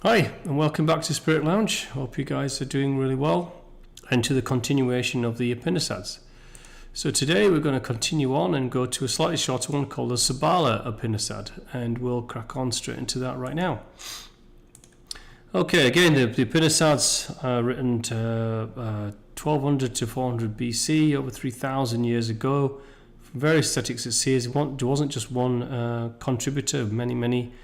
Hi, and welcome back to Spirit Lounge. Hope you guys are doing really well, and to the continuation of the Upanisads. So today we're going to continue on and go to a slightly shorter one called the Subala Upanisad, and we'll crack on straight into that right now. Okay, again, the Upanisads are written 1200 to 400 BC, over 3,000 years ago. From various ascetics, it says there wasn't just one contributor, many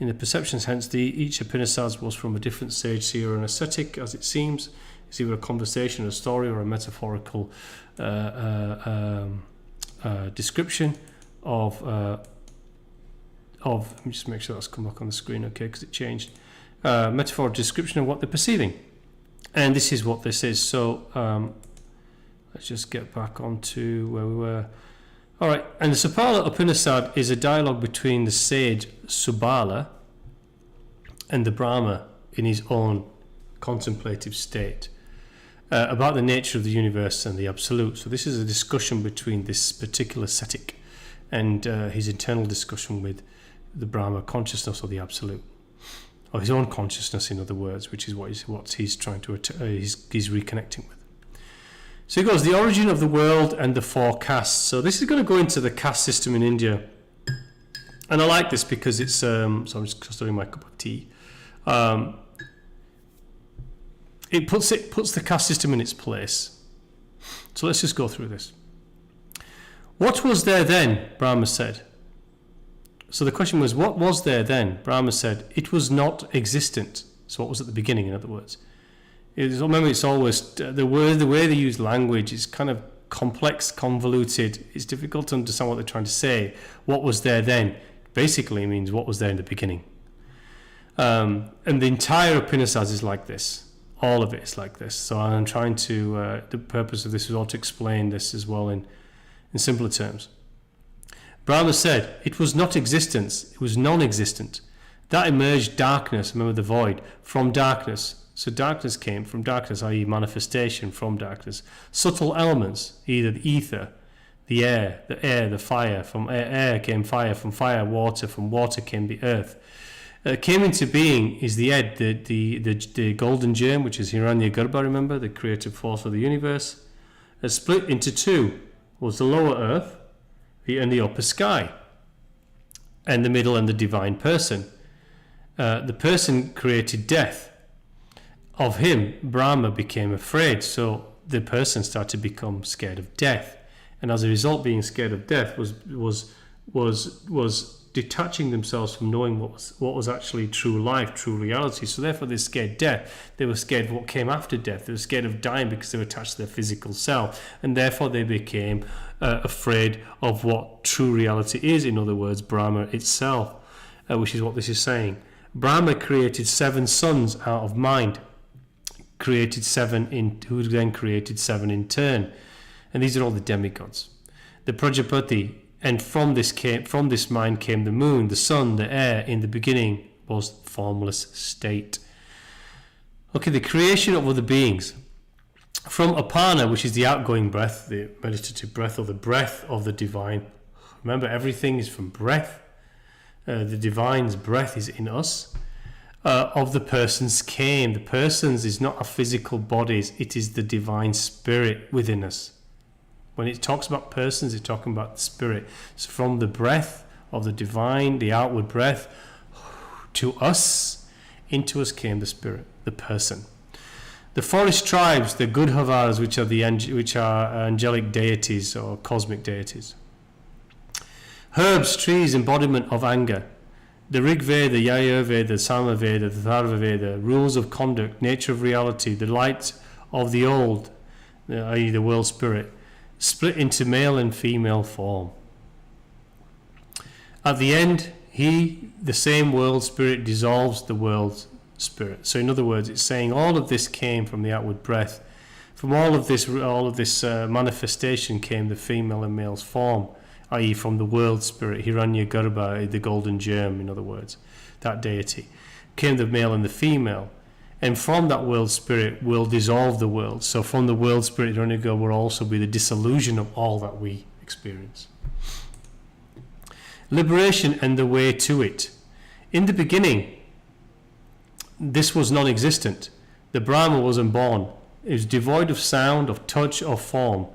in the perceptions. Hence, each Upanisads was from a different sage, seer, and ascetic, as it seems. It's either a conversation, a story, or a metaphorical description of. Let me just make sure that's come back on the screen, okay, because it changed. Metaphorical description of what they're perceiving, and this is what this is. So let's just get back onto where we were. All right, and the Subala Upanisad is a dialogue between the sage Subala and the Brahma in his own contemplative state about the nature of the universe and the absolute. So this is a discussion between this particular ascetic and his internal discussion with the Brahma consciousness, or the absolute, or his own consciousness, in other words, which is what he's trying to he's reconnecting with. So he goes, the origin of the world and the four castes. So this is going to go into the caste system in India. And I like this because it's, so I'm just stirring my cup of tea. It puts the caste system in its place. So let's just go through this. What was there then? Brahma said. So the question was, what was there then? Brahma said, it was not existent. So what was at the beginning, in other words? Remember, it's always the way they use language is kind of complex, convoluted. It's difficult to understand what they're trying to say. What was there then basically means what was there in the beginning. And the entire Upanisads is like this. All of it is like this. So I'm trying to, the purpose of this is all to explain this as well in simpler terms. Brahma said, it was not existence, it was non-existent. That emerged darkness, remember the void, from darkness. So darkness came from darkness, i.e. manifestation from darkness. Subtle elements, either the ether, the air, the fire. From air came fire, from fire water, from water came the earth. Came into being is the ed, the golden germ, which is Hiranyagarbha, remember, the creative force of the universe. Split into two was the lower earth and the upper sky, and the middle and the divine person. The person created death. Of him, Brahma became afraid, so the person started to become scared of death, and as a result, being scared of death was detaching themselves from knowing what was actually true life, true reality. So therefore, they scared death. They were scared of what came after death. They were scared of dying because they were attached to their physical self, and therefore they became afraid of what true reality is. In other words, Brahma itself, which is what this is saying. Brahma created 7 sons out of mind. Created 7 who then created 7 in turn, and these are all the demigods. The Prajapati, and from this mind came the moon, the sun, the air. In the beginning was formless state. Okay, the creation of other beings from Apana, which is the outgoing breath, the meditative breath, or the breath of the divine. Remember, everything is from breath. The divine's breath is in us. Of the persons came. The persons is not our physical bodies, it is the divine spirit within us. When it talks about persons, it's talking about the spirit. So from the breath of the divine, the outward breath, to us, into us came the spirit, the person. The forest tribes, the Gudhavaras, which are angelic deities or cosmic deities. Herbs, trees, embodiment of anger. The Rig Veda, the Yajurveda, the Sama Veda, the Tharva Veda, rules of conduct, nature of reality, the light of the old, i.e. the world spirit, split into male and female form. At the end, the same world spirit, dissolves the world spirit. So in other words, it's saying all of this came from the outward breath. From all of this manifestation came the female and male's form, i.e. from the world spirit, Hiranyagarbha, the golden germ, in other words, that deity, came the male and the female. And from that world spirit will dissolve the world. So from the world spirit, Hiranyagarbha will also be the dissolution of all that we experience. Liberation and the way to it. In the beginning, this was non-existent. The Brahma wasn't born. It was devoid of sound, of touch, or form.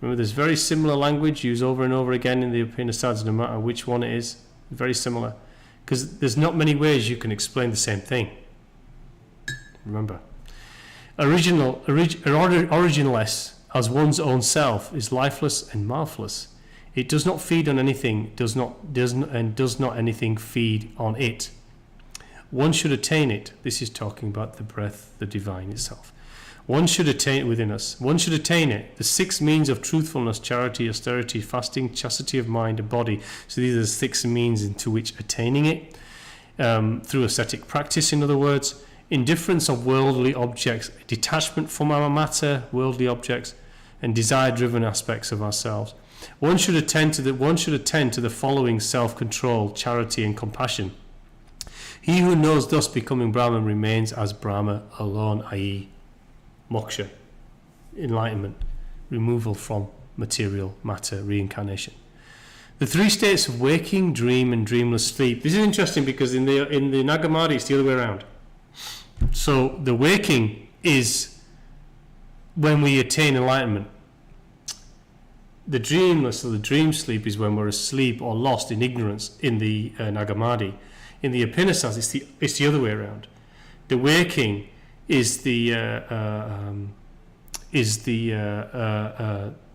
Remember, there's very similar language used over and over again in the Upanisads, no matter which one it is. Very similar. Because there's not many ways you can explain the same thing. Remember. Originless, as one's own self, is lifeless and mouthless. It does not feed on anything, does not anything feed on it. One should attain it. This is talking about the breath, the divine itself. One should attain it within us. One should attain it. The 6 means of truthfulness, charity, austerity, fasting, chastity of mind and body. So these are the 6 means into which attaining it. Through ascetic practice, in other words. Indifference of worldly objects, detachment from our matter, worldly objects, and desire-driven aspects of ourselves. One should attend to the following: self-control, charity, and compassion. He who knows thus becoming Brahman remains as Brahma alone, i.e. moksha, enlightenment, removal from material matter, reincarnation. The 3 states of waking, dream, and dreamless sleep. This is interesting because in the Nagamadi it's the other way around. So the waking is when we attain enlightenment. The dreamless or the dream sleep is when we're asleep or lost in ignorance in the Nagamadi. In the Upanisads, it's the other way around. The waking is the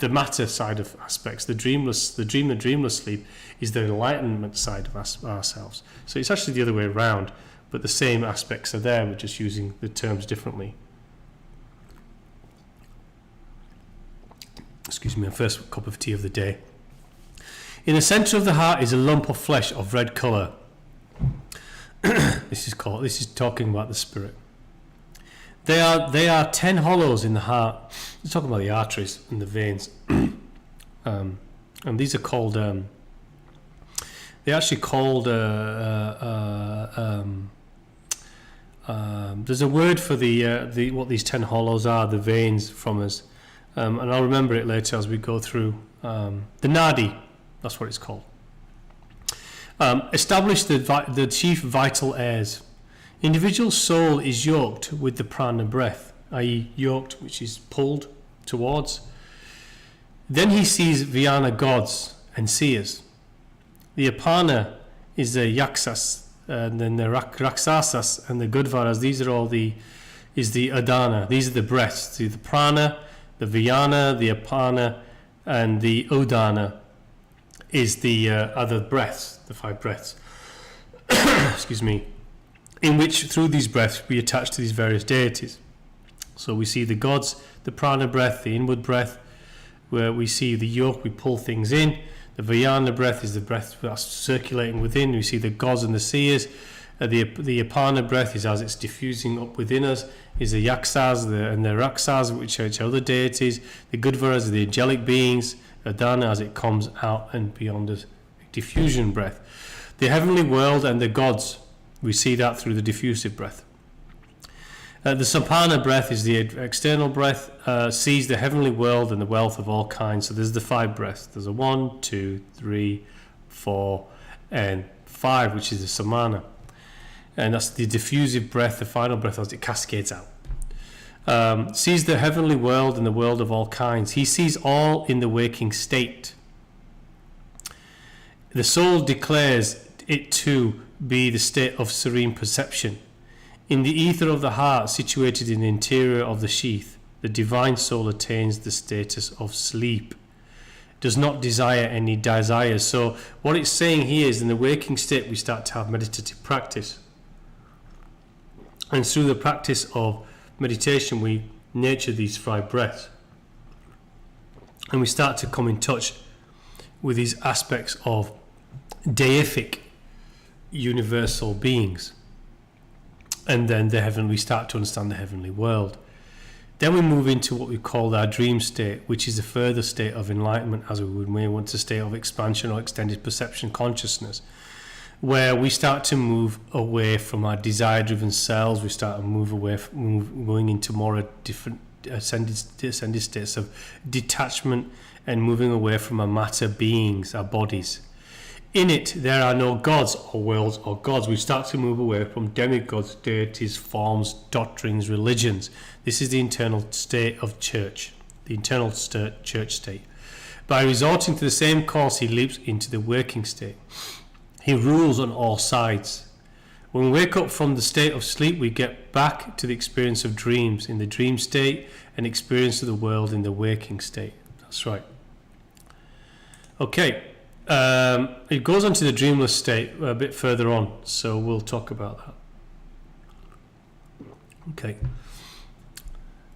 matter side of aspects. The dreamless sleep is the enlightenment side of ourselves. So it's actually the other way around, but the same aspects are there. We're just using the terms differently. Excuse me, my first cup of tea of the day. In the center of the heart is a lump of flesh of red color. This is talking about the spirit. There are 10 hollows in the heart. It's talking about the arteries and the veins. And these are called they're actually called there's a word for the what these 10 hollows are, the veins from us. And I'll remember it later as we go through the nadi. That's what it's called. Establish the chief vital airs. Individual soul is yoked with the prana breath, i.e. yoked, which is pulled towards. Then he sees Vyana gods and seers. The Apana is the yaksas, and then the raksasas and the gudvaras. These are all is the adana. These are the breaths. The prana, the Vyana, the Apana, and the udana is the other breaths, the 5 breaths. Excuse me. In which, through these breaths, we attach to these various deities. So we see the gods, the prana breath, the inward breath, where we see the yoke, we pull things in. The Vyana breath is the breath that's circulating within. We see the gods and the seers. The Apana breath is as it's diffusing up within us, is the yaksas and the raksas, which are other deities. The gudvaras are the angelic beings. Adana as it comes out and beyond us, diffusion breath. The heavenly world and the gods, we see that through the diffusive breath. The Sapana breath is the external breath, sees the heavenly world and the wealth of all kinds. So there's the 5 breaths. There's a 1, 2, 3, 4, and 5, which is the Samana. And that's the diffusive breath, the final breath as it cascades out. Sees the heavenly world and the world of all kinds. He sees all in the waking state. The soul declares it to be the state of serene perception. In the ether of the heart, situated in the interior of the sheath, the divine soul attains the status of sleep. Does not desire any desires. So what it's saying here is in the waking state we start to have meditative practice. And through the practice of meditation we nurture these 5 breaths. And we start to come in touch with these aspects of deific universal beings. And then we start to understand the heavenly world. Then we move into what we call our dream state, which is a further state of enlightenment, as we may want to state of expansion or extended perception consciousness, where we start to move away from our desire-driven selves. We start to move away from going into more different ascended states of detachment and moving away from our matter beings, our bodies, In it, there are no gods or worlds or gods. We start to move away from demigods, deities, forms, doctrines, religions. This is the internal state of church, the internal church state. By resorting to the same course, he leaps into the working state. He rules on all sides. When we wake up from the state of sleep, we get back to the experience of dreams in the dream state and experience of the world in the waking state. That's right. Okay. It goes on to the dreamless state a bit further on, so we'll talk about that. Okay.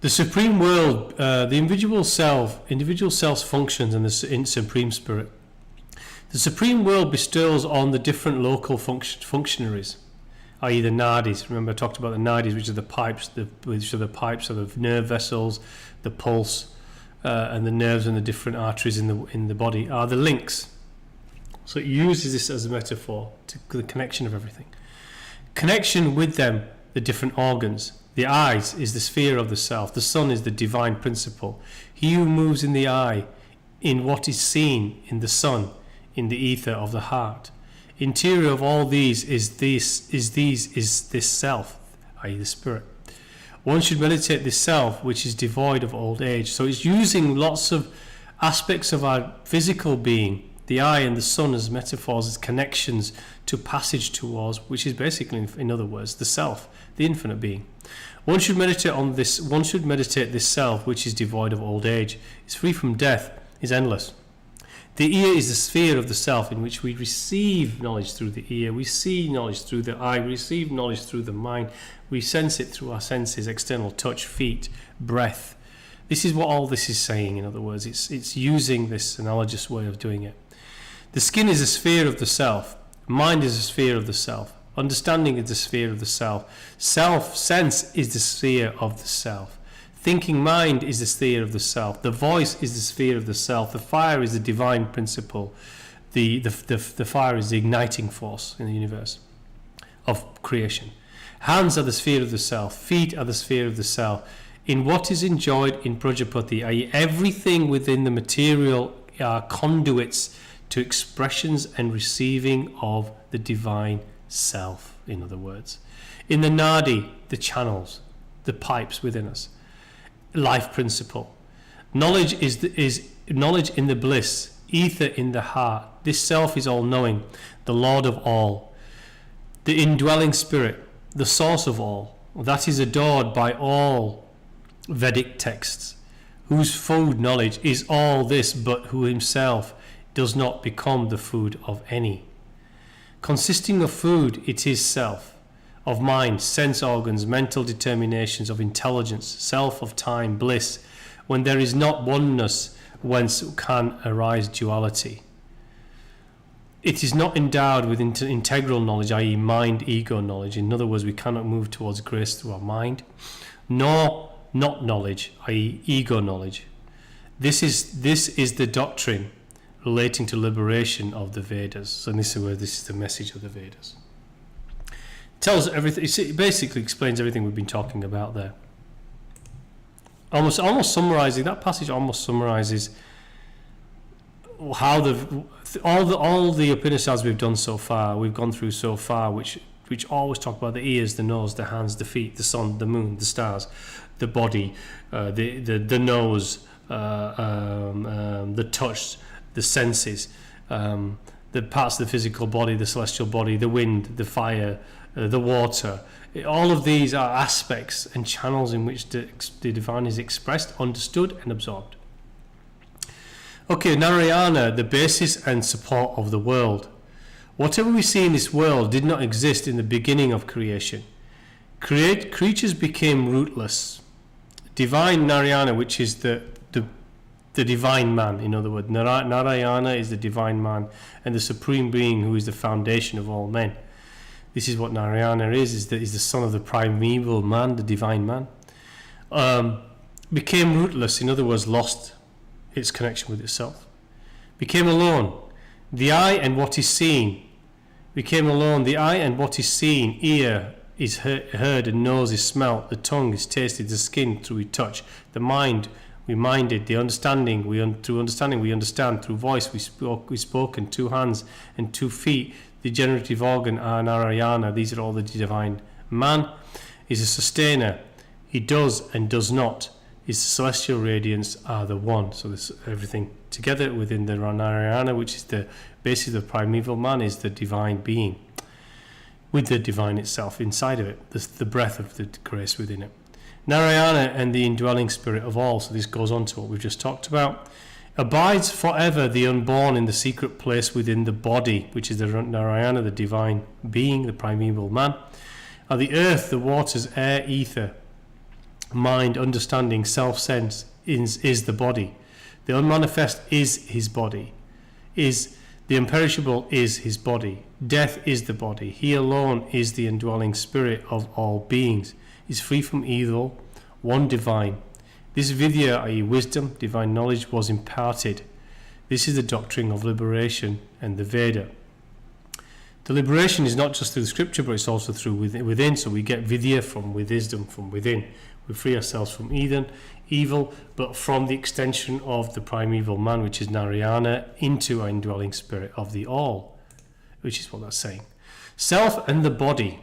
The supreme world, the individual self's functions and the supreme spirit. The supreme world bestows on the different local functionaries, i.e. the nadis. Remember I talked about the nadis, which are the pipes, which are the nerve vessels, the pulse, and the nerves and the different arteries in the body are the links. So it uses this as a metaphor to the connection of everything. Connection with them, the different organs. The eyes is the sphere of the self. The sun is the divine principle. He who moves in the eye, in what is seen in the sun, in the ether of the heart. Interior of all these is this self, i.e. the spirit. One should meditate this self, which is devoid of old age. So it's using lots of aspects of our physical being, the eye and the sun, as metaphors, as connections to passage towards, which is basically, in other words, the self, the infinite being. One should meditate on this. One should meditate this self, which is devoid of old age, is free from death, is endless. The ear is the sphere of the self in which we receive knowledge through the ear, we see knowledge through the eye, we receive knowledge through the mind, we sense it through our senses, external touch, feet, breath. This is what all this is saying, in other words. It's using this analogous way of doing it. The skin is a sphere of the self. Mind is a sphere of the self. Understanding is the sphere of the self. Self-sense is the sphere of the self. Thinking mind is the sphere of the self. The voice is the sphere of the self. The fire is the divine principle. The fire is the igniting force in the universe of creation. Hands are the sphere of the self. Feet are the sphere of the self. In what is enjoyed in Prajapati, i.e. everything within the material are conduits to expressions and receiving of the divine self, in other words. In the nadi, the channels, the pipes within us. Life principle. Knowledge is knowledge in the bliss, ether in the heart. This self is all-knowing, the Lord of all. The indwelling spirit, the source of all, that is adored by all Vedic texts, whose food knowledge is all this, but who himself does not become the food of any. Consisting of food, it is self, of mind, sense organs, mental determinations, of intelligence, self of time, bliss, when there is not oneness, whence can arise duality. It is not endowed with integral knowledge, i.e. mind-ego knowledge. In other words, we cannot move towards grace through our mind, nor not knowledge, i.e. ego knowledge. This is the doctrine relating to liberation of the Vedas. So this is the message of the Vedas. It tells everything. It basically explains everything we've been talking about there. Almost summarizing that passage. Almost summarizes how all the Upanisads we've done so far. We've gone through so far, which always talk about the ears, the nose, the hands, the feet, the sun, the moon, the stars, the body, the nose, the touch, the senses, the parts of the physical body, the celestial body, the wind, the fire, the water. All of these are aspects and channels in which the divine is expressed, understood and absorbed. Okay, Narayana, the basis and support of the world. Whatever we see in this world did not exist in the beginning of creation. Creatures became rootless. Divine Narayana, which is the divine man, in other words. Narayana is the divine man and the supreme being who is the foundation of all men. This is what Narayana is the son of the primeval man, the divine man. Became rootless, in other words, lost its connection with itself. Became alone. The eye and what is seen. Became alone. The eye and what is seen. Ear is heard and nose is smelt. The tongue is tasted. The skin through touch. The mind we minded, the understanding, through understanding we understand, through voice we spoken, 2 hands and 2 feet, the generative organ, our narayana, these are all the divine. Man is a sustainer, he does and does not. His celestial radiance are the one. So this everything together within the narayana, which is the basis of the primeval man, is the divine being, with the divine itself inside of it, the breath of the grace within it. Narayana and the indwelling spirit of all, so this goes on to what we've just talked about, abides forever the unborn in the secret place within the body, which is the Narayana, the divine being, the primeval man. Are the earth, the waters, air, ether, mind, understanding, self-sense is the body. The unmanifest is his body. Is the imperishable is his body. Death is the body. He alone is the indwelling spirit of all beings. Is free from evil, one divine. This vidya, i.e. wisdom, divine knowledge, was imparted. This is the doctrine of liberation and the Veda. The liberation is not just through the scripture, but it's also through within. So we get vidya from wisdom from within. We free ourselves from evil, but from the extension of the primeval man, which is Narayana, into our indwelling spirit of the all, which is what that's saying. Self and the body.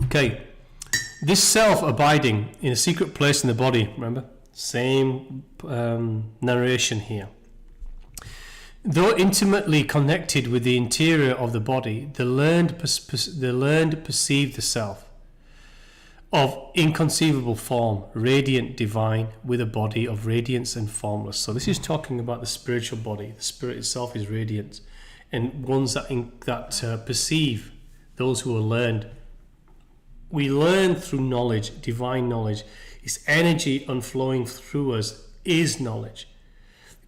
Okay, this self abiding in a secret place in the body, remember? Same narration here. Though intimately connected with the interior of the body, the learned perceive the self of inconceivable form, radiant, divine, with a body of radiance and formless. So this is talking about the spiritual body. The spirit itself is radiant, and ones that perceive, those who are learned. We learn through knowledge, divine knowledge. Its energy unflowing through us is knowledge.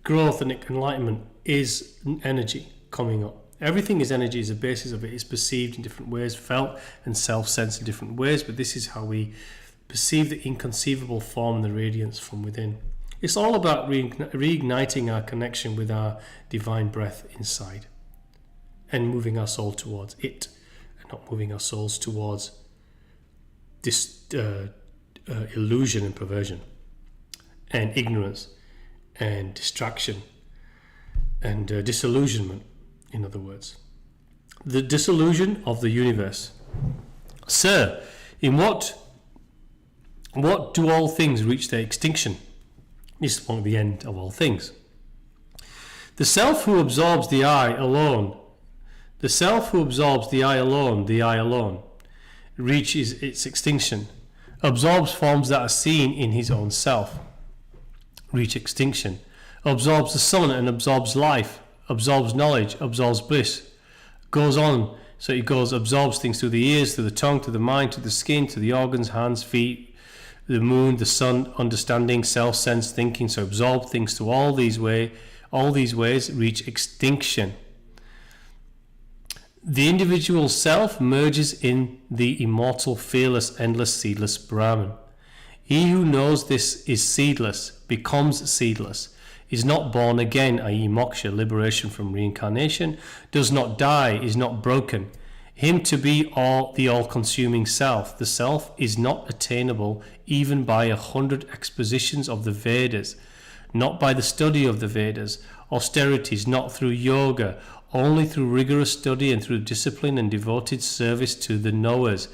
Growth and enlightenment is energy coming up. Everything is energy, is the basis of it. It's perceived in different ways, felt and self-sensed in different ways, but this is how we perceive the inconceivable form and the radiance from within. It's all about reigniting our connection with our divine breath inside and moving our soul towards it, and not moving our souls towards this illusion and perversion and ignorance and distraction and disillusionment, in other words. The disillusion of the universe. Sir, in what do all things reach their extinction? This is the end of all things. The self who absorbs the I alone, the I alone, reaches its extinction, absorbs forms that are seen in his own self, reach extinction, absorbs the sun and absorbs life, absorbs knowledge, absorbs bliss, goes on, so it goes, absorbs things through the ears, through the tongue, through the mind, through the skin, to the organs, hands, feet, the moon, the sun, understanding, self-sense, thinking, so absorb things to all these ways reach extinction. The individual self merges in the immortal, fearless, endless, seedless Brahman. He who knows this is seedless, becomes seedless, is not born again, i.e. moksha, liberation from reincarnation, does not die, is not broken. Him to be the all-consuming self. The self is not attainable even by 100 expositions of the Vedas, not by the study of the Vedas, austerities, not through yoga, only through rigorous study and through discipline and devoted service to the knowers,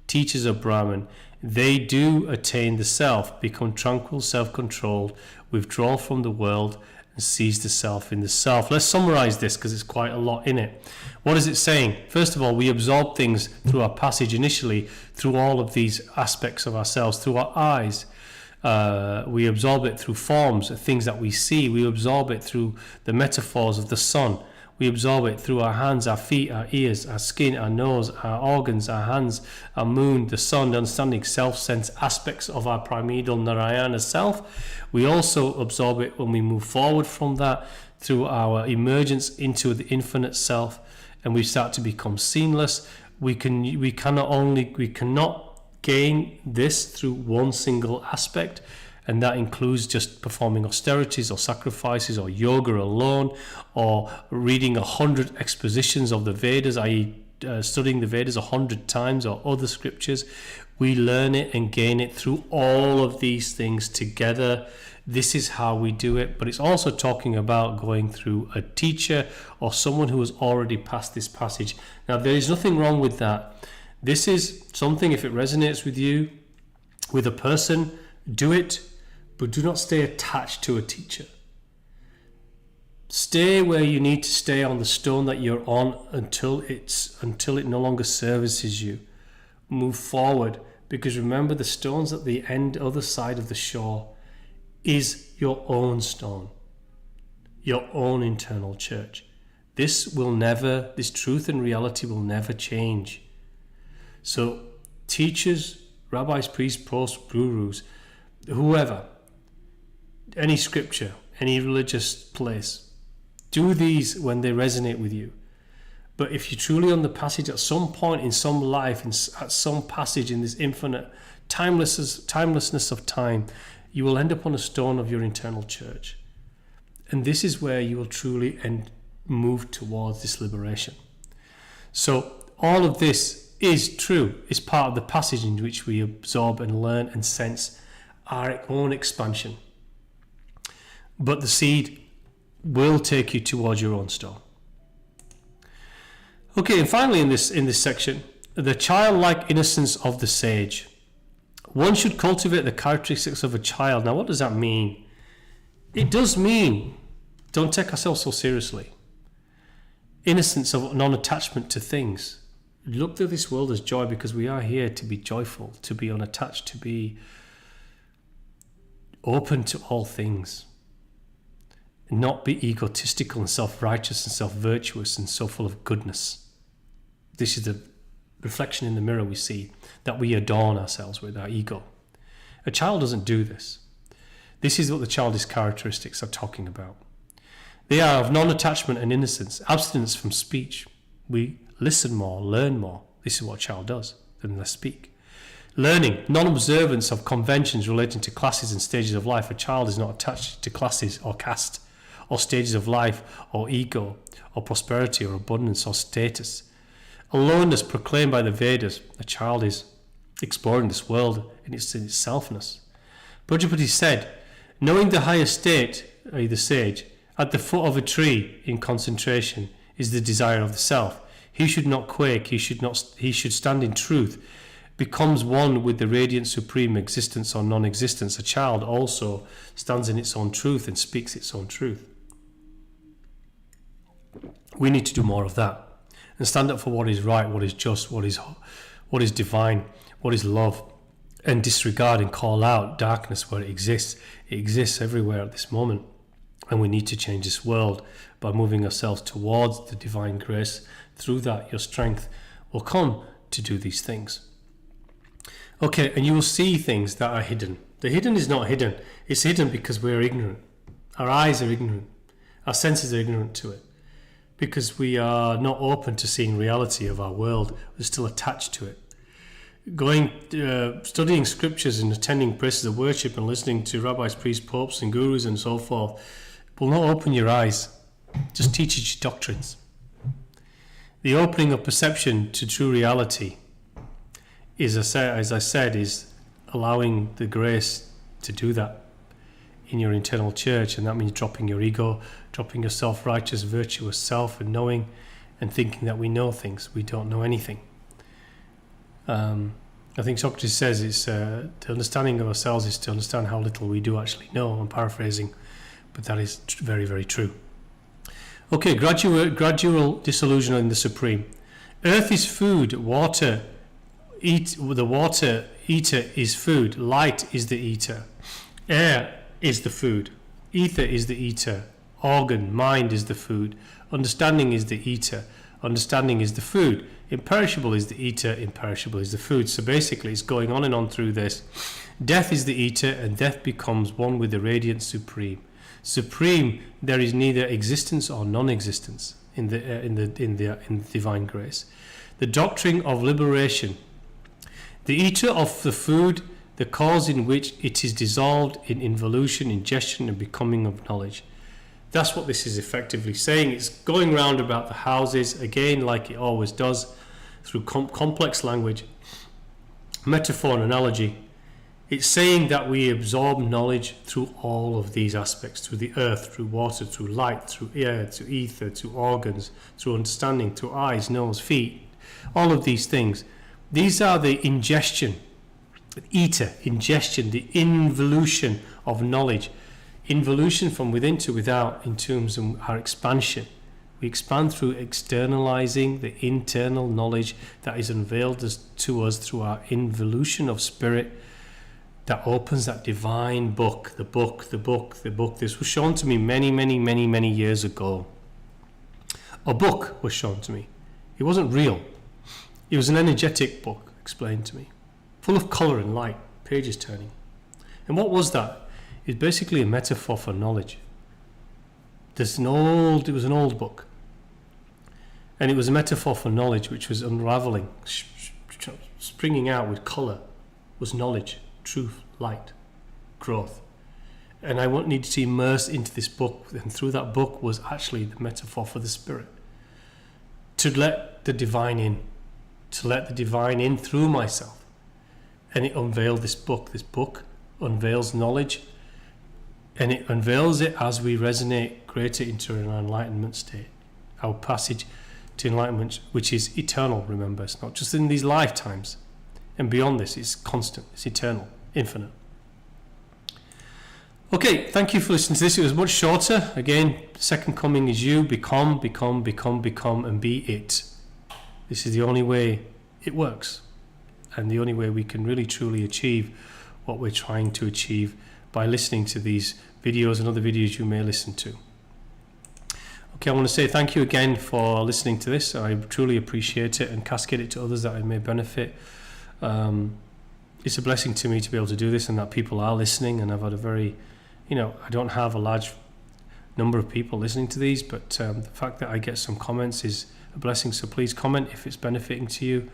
teachers of Brahman. They do attain the self, become tranquil, self-controlled, withdraw from the world and seize the self in the self. Let's summarize this because there's quite a lot in it. What is it saying? First of all, we absorb things through our passage initially, through all of these aspects of ourselves, through our eyes. We absorb it through forms, things that we see. We absorb it through the metaphors of the sun. We absorb it through our hands, our feet, our ears, our skin, our nose, our organs, our hands, our moon, the sun, the understanding, self-sense aspects of our primordial Narayana self. We also absorb it when we move forward from that through our emergence into the infinite self, and we start to become seamless. We cannot gain this through one single aspect, and that includes just performing austerities or sacrifices or yoga alone, or reading 100 expositions of the Vedas, i.e. studying the Vedas 100 times or other scriptures. We learn it and gain it through all of these things together. This is how we do it. But it's also talking about going through a teacher or someone who has already passed this passage. Now, there is nothing wrong with that. This is something, if it resonates with you, with a person, do it, but do not stay attached to a teacher. Stay where you need to stay on the stone that you're on until it no longer services you. Move forward, because remember, the stones at the other side of the shore is your own stone, your own internal church. This truth and reality will never change. So teachers, rabbis, priests, priests, gurus, whoever, any scripture, any religious place, do these when they resonate with you. But if you're truly on the passage at some point in some life, at some passage in this infinite timelessness of time, you will end up on a stone of your internal church. And this is where you will truly move towards this liberation. So all of this is true, is part of the passage in which we absorb and learn and sense our own expansion. But the seed will take you towards your own stone. Okay, and finally in this section, the childlike innocence of the sage. One should cultivate the characteristics of a child. Now, what does that mean? It does mean, don't take ourselves so seriously. Innocence of non-attachment to things. Look at this world as joy, because we are here to be joyful, to be unattached, to be open to all things. Not be egotistical and self-righteous and self-virtuous and so full of goodness. This is the reflection in the mirror we see, that we adorn ourselves with, our ego. A child doesn't do this. This is what the childish characteristics are talking about. They are of non-attachment and innocence, abstinence from speech. We listen more, learn more. This is what a child does, than they speak. Learning, non-observance of conventions relating to classes and stages of life. A child is not attached to classes or caste or stages of life or ego or prosperity or abundance or status. Aloneness proclaimed by the Vedas. A child is exploring this world in its selfness. Prajapati said, knowing the higher state, i.e. the sage, at the foot of a tree in concentration is the desire of the self. He should not quake, he should stand in truth, becomes one with the radiant supreme existence or non-existence. A child also stands in its own truth and speaks its own truth. We need to do more of that and stand up for what is right, what is just, what is divine, what is love, and disregard and call out darkness where it exists. It exists everywhere at this moment, and we need to change this world by moving ourselves towards the divine grace. Through that, your strength will come to do these things. Okay, and you will see things that are hidden. The hidden is not hidden. It's hidden because we are ignorant. Our eyes are ignorant. Our senses are ignorant to it. Because we are not open to seeing reality of our world. We're still attached to it. Studying scriptures and attending places of worship and listening to rabbis, priests, popes and gurus and so forth will not open your eyes. Just teaches you doctrines. The opening of perception to true reality is, as I said, is allowing the grace to do that in your internal church, and that means dropping your ego, dropping your self-righteous, virtuous self, and knowing and thinking that we know things. We don't know anything. I think Socrates says it's the understanding of ourselves is to understand how little we do actually know. I'm paraphrasing, but that is very, very true. Okay, gradual disillusion in the supreme. Earth is food, the water eater is food, light is the eater, air is the food, ether is the eater, organ, mind is the food, understanding is the eater, understanding is the food, imperishable is the eater, imperishable is the food. So basically it's going on and on through this. Death is the eater, and death becomes one with the radiant supreme. Supreme, there is neither existence or non-existence in the divine grace. The doctrine of liberation. The eater of the food, the cause in which it is dissolved in involution, ingestion, and becoming of knowledge. That's what this is effectively saying. It's going round about the houses, again, like it always does. through complex language, metaphor and analogy. It's saying that we absorb knowledge through all of these aspects, through the earth, through water, through light, through air, through ether, through organs, through understanding, through eyes, nose, feet, all of these things. These are the ingestion, ingestion, the involution of knowledge. Involution from within to without in terms of our expansion. We expand through externalizing the internal knowledge that is unveiled to us through our involution of spirit that opens that divine book, the book. This was shown to me many years ago. A book was shown to me. It wasn't real. It was an energetic book explained to me, full of colour and light, pages turning. And what was that? It's basically a metaphor for knowledge. It was an old book. And it was a metaphor for knowledge, which was unraveling, springing out with colour, was knowledge, truth, light, growth. And I needed to immerse into this book, and through that book was actually the metaphor for the spirit. To let the divine in, through myself. And it unveiled this book. This book unveils knowledge, and it unveils it as we resonate greater into an enlightenment state. Our passage to enlightenment, which is eternal, remember, it's not just in these lifetimes. And beyond this, it's constant, it's eternal, infinite. Okay, thank you for listening to this. It was much shorter. Again, second coming is you. Become, and be it. This is the only way it works. And the only way we can really truly achieve what we're trying to achieve by listening to these videos and other videos you may listen to. Okay, I want to say thank you again for listening to this. I truly appreciate it, and cascade it to others that it may benefit. It's a blessing to me to be able to do this, and that people are listening. And I've had a very, I don't have a large number of people listening to these, but the fact that I get some comments is a blessing. So please comment if it's benefiting to you.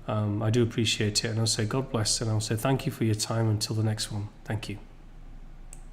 I do appreciate it, and I'll say God bless, and I'll say thank you for your time until the next one. Thank you.